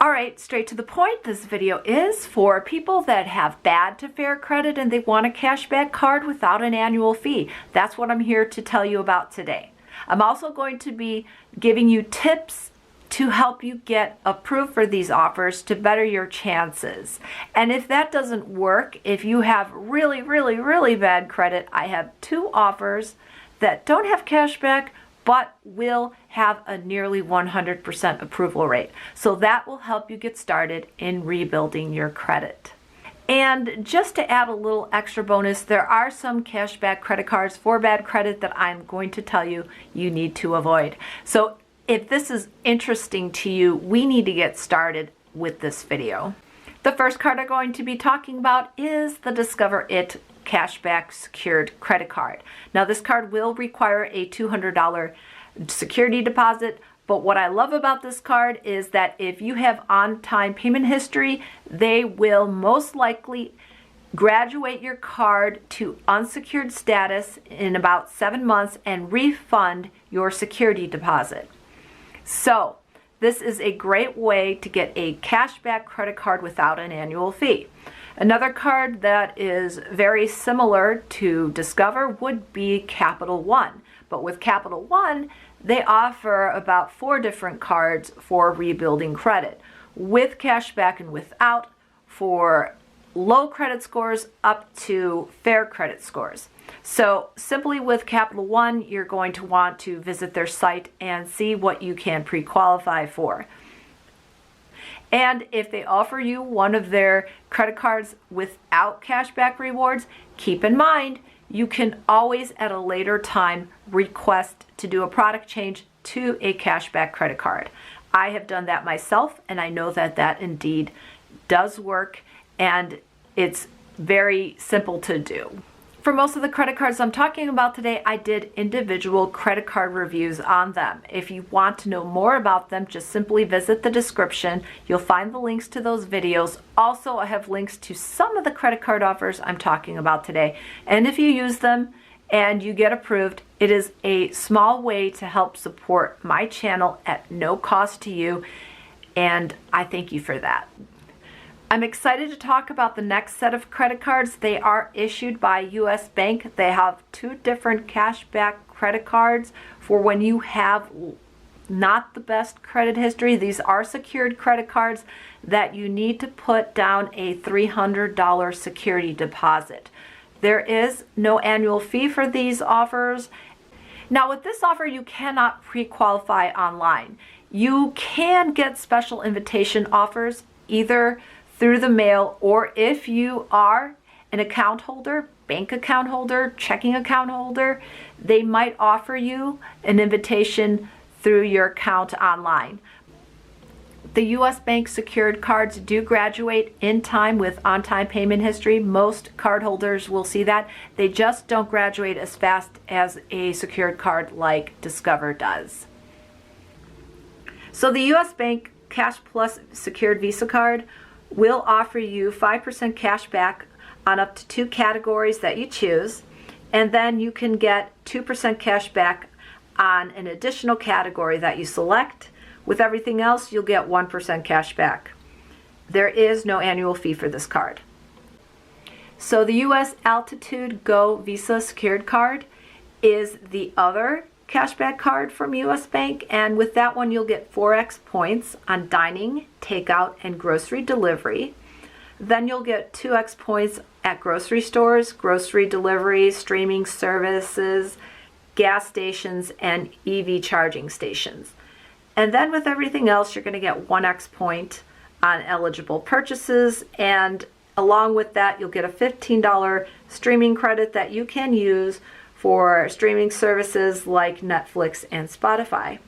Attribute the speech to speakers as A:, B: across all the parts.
A: All right, straight to the point. This video is for people that have bad to fair credit and they want a cashback card without an annual fee. That's what I'm here to tell you about today. I'm also going to be giving you tips to help you get approved for these offers to better your chances. And if that doesn't work, if you have really bad credit, I have two offers that don't have cashback but will have a nearly 100% approval rate. So that will help you get started in rebuilding your credit. And just to add a little extra bonus, there are some cashback credit cards for bad credit that I'm going to tell you you need to avoid. So if this is interesting to you, we need to get started with this video. The first card I'm going to be talking about is the Discover It Cashback Secured Credit Card. Now this card will require a $200 security deposit, but what I love about this card is that if you have on-time payment history, they will most likely graduate your card to unsecured status in about 7 months and refund your security deposit. So this is a great way to get a cashback credit card without an annual fee. Another card that is very similar to Discover would be Capital One. But with Capital One, they offer about 4 different cards for rebuilding credit, with cashback and without, for low credit scores up to fair credit scores. So simply with Capital One, you're going to want to visit their site and see what you can pre-qualify for. And if they offer you one of their credit cards without cashback rewards, keep in mind you can always at a later time request to do a product change to a cashback credit card. I have done that myself, and I know that that indeed does work, and it's very simple to do. For most of the credit cards I'm talking about today, I did individual credit card reviews on them. If you want to know more about them, just simply visit the description. You'll find the links to those videos. Also, I have links to some of the credit card offers I'm talking about today. And if you use them and you get approved, it is a small way to help support my channel at no cost to you, and I thank you for that. I'm excited to talk about the next set of credit cards. They are issued by U.S. Bank. They have 2 different cashback credit cards for when you have not the best credit history. These are secured credit cards that you need to put down a $300 security deposit. There is no annual fee for these offers. Now with this offer, you cannot pre-qualify online. You can get special invitation offers either through the mail, or if you are an account holder, bank account holder, checking account holder, they might offer you an invitation through your account online. The U.S. Bank secured cards do graduate in time with on-time payment history. Most cardholders will see that. They just don't graduate as fast as a secured card like Discover does. So the U.S. Bank Cash Plus Secured Visa card will offer you 5% cash back on up to 2 categories that you choose, and then you can get 2% cash back on an additional category that you select. With everything else, you'll get 1% cash back. There is no annual fee for this card. So the U.S. Altitude Go Visa secured card is the other cashback card from U.S. Bank, and with that one you'll get 4x points on dining, takeout, and grocery delivery. Then you'll get 2x points at grocery stores, grocery deliveries, streaming services, gas stations, and EV charging stations. And then with everything else, you're going to get 1x point on eligible purchases, and along with that you'll get a $15 streaming credit that you can use for streaming services like Netflix and Spotify.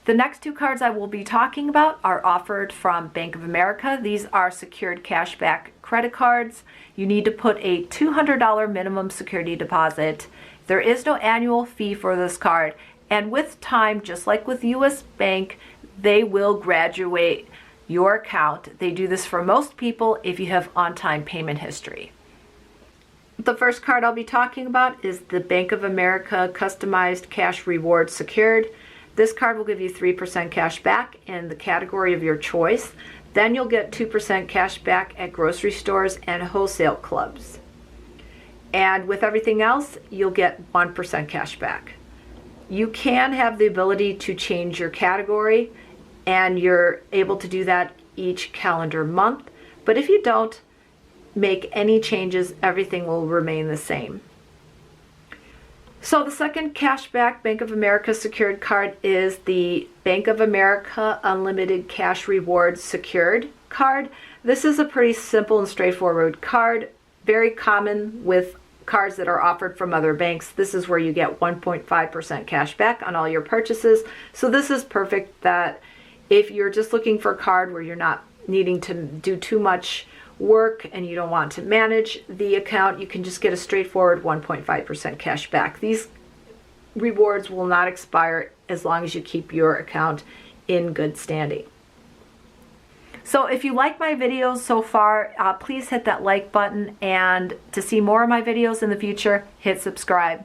A: The next 2 cards I will be talking about are offered from Bank of America. These are secured cashback credit cards. You need to put a $200 minimum security deposit. There is no annual fee for this card, and with time, just like with U.S. Bank, they will graduate your account. They do this for most people if you have on-time payment history. The first card I'll be talking about is the Bank of America Customized Cash Reward Secured. This card will give you 3% cash back in the category of your choice. Then you'll get 2% cash back at grocery stores and wholesale clubs. And with everything else, you'll get 1% cash back. You can have the ability to change your category, and you're able to do that each calendar month. But if you don't make any changes, everything will remain the same. So the second cashback Bank of America secured card is the Bank of America Unlimited Cash Rewards Secured card. This is a pretty simple and straightforward card, very common with cards that are offered from other banks. This is where you get 1.5% cash back on all your purchases. So this is perfect that if you're just looking for a card where you're not needing to do too much work and you don't want to manage the account, you can just get a straightforward 1.5% cash back. These rewards will not expire as long as you keep your account in good standing. So if you like my videos so far, please hit that like button, and to see more of my videos in the future, hit subscribe.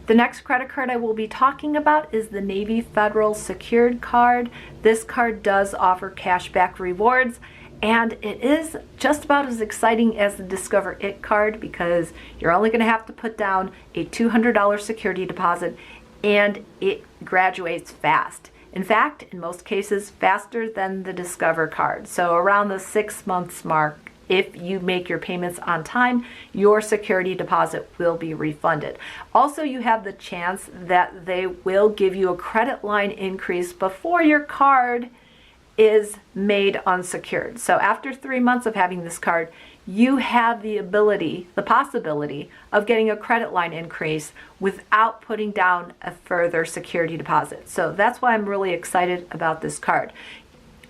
A: The next credit card I will be talking about is the Navy Federal Secured card. This card does offer cashback rewards, and it is just about as exciting as the Discover It card because you're only going to have to put down a $200 security deposit, and it graduates fast. In fact, in most cases, faster than the Discover card. So around the 6 months mark, if you make your payments on time, your security deposit will be refunded. Also, you have the chance that they will give you a credit line increase before your card is made unsecured. So after 3 months of having this card, you have the possibility of getting a credit line increase without putting down a further security deposit. So that's why I'm really excited about this card.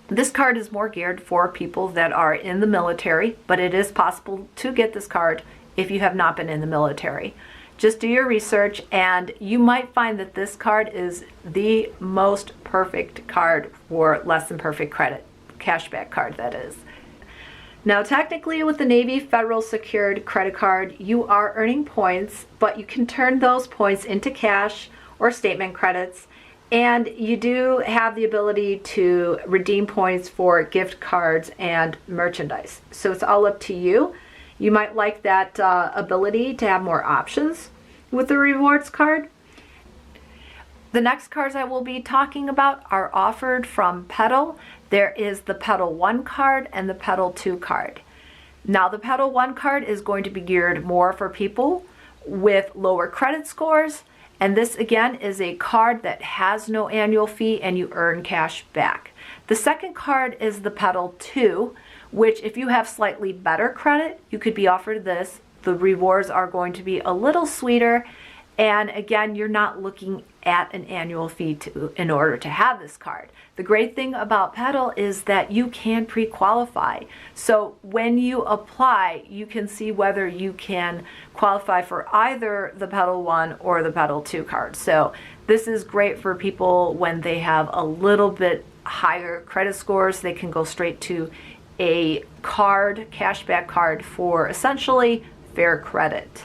A: This card is more geared for people that are in the military, but it is possible to get this card if you have not been in the military. Just do your research, and you might find that this card is the most perfect card for less than perfect credit, cashback card that is. Now technically with the Navy Federal Secured credit card, you are earning points, but you can turn those points into cash or statement credits, and you do have the ability to redeem points for gift cards and merchandise. So it's all up to you. You might like that ability to have more options with the rewards card. The next cards I will be talking about are offered from Petal. There is the Petal 1 card and the Petal 2 card. Now the Petal 1 card is going to be geared more for people with lower credit scores, and this again is a card that has no annual fee and you earn cash back. The second card is the Petal 2, which if you have slightly better credit, you could be offered this. The rewards are going to be a little sweeter, and again, you're not looking at an annual fee in order to have this card. The great thing about Petal is that you can pre-qualify. So when you apply, you can see whether you can qualify for either the Petal 1 or the Petal 2 card. So this is great for people when they have a little bit higher credit scores. They can go straight to a card, cashback card, for essentially fair credit.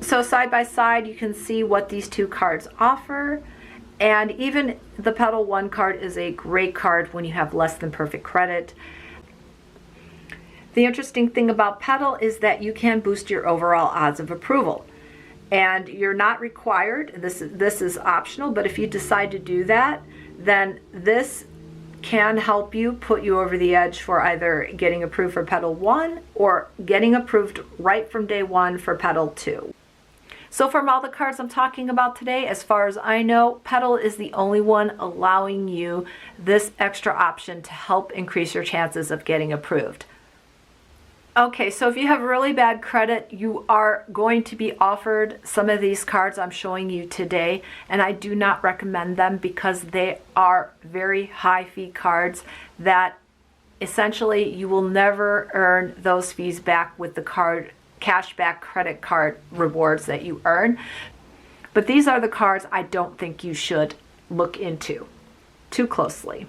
A: So side by side, you can see what these two cards offer, and even the Petal 1 card is a great card when you have less than perfect credit. The interesting thing about Petal is that you can boost your overall odds of approval, and you're not required. This is optional, but if you decide to do that, then this can help you put you over the edge for either getting approved for Petal 1 or getting approved right from day one for Petal 2. So from all the cards I'm talking about today, as far as I know, Petal is the only one allowing you this extra option to help increase your chances of getting approved. Okay, so if you have really bad credit, you are going to be offered some of these cards I'm showing you today, and I do not recommend them because they are very high fee cards that essentially you will never earn those fees back with the card cashback credit card rewards that you earn. But these are the cards I don't think you should look into too closely.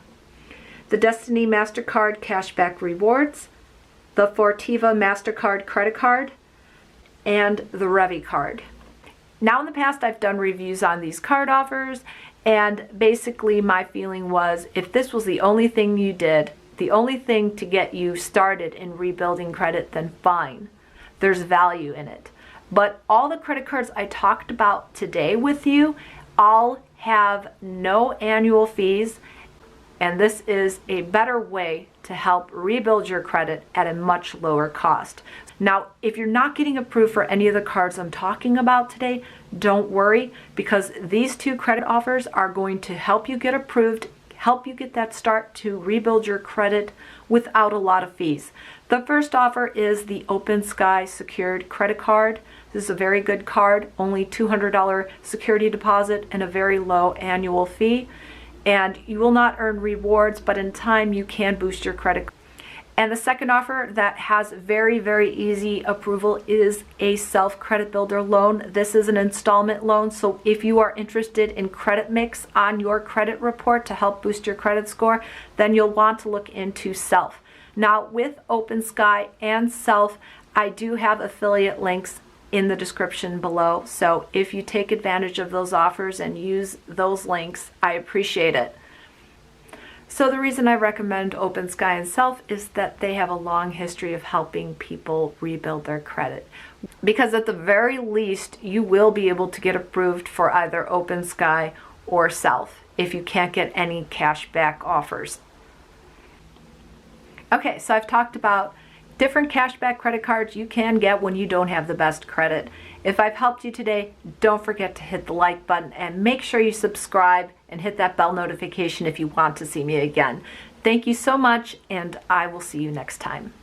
A: The Destiny Mastercard cashback rewards, the Fortiva Mastercard credit card, and the Revi card. Now in the past I've done reviews on these card offers, and basically my feeling was if this was the only thing you did, the only thing to get you started in rebuilding credit, then fine. There's value in it. But all the credit cards I talked about today with you all have no annual fees, and this is a better way to help rebuild your credit at a much lower cost. Now, if you're not getting approved for any of the cards I'm talking about today, don't worry, because these two credit offers are going to help you get approved, help you get that start to rebuild your credit without a lot of fees. The first offer is the OpenSky Secured Credit Card. This is a very good card, only $200 security deposit and a very low annual fee. And you will not earn rewards, but in time you can boost your credit. And the second offer that has very, very easy approval is a self-credit builder loan. This is an installment loan, so if you are interested in credit mix on your credit report to help boost your credit score, then you'll want to look into Self. Now with OpenSky and Self, I do have affiliate links in the description below, so if you take advantage of those offers and use those links, I appreciate it. So the reason I recommend OpenSky and Self is that they have a long history of helping people rebuild their credit. Because at the very least, you will be able to get approved for either OpenSky or Self if you can't get any cashback offers. Okay, so I've talked about different cashback credit cards you can get when you don't have the best credit. If I've helped you today, don't forget to hit the like button and make sure you subscribe and hit that bell notification if you want to see me again. Thank you so much, and I will see you next time.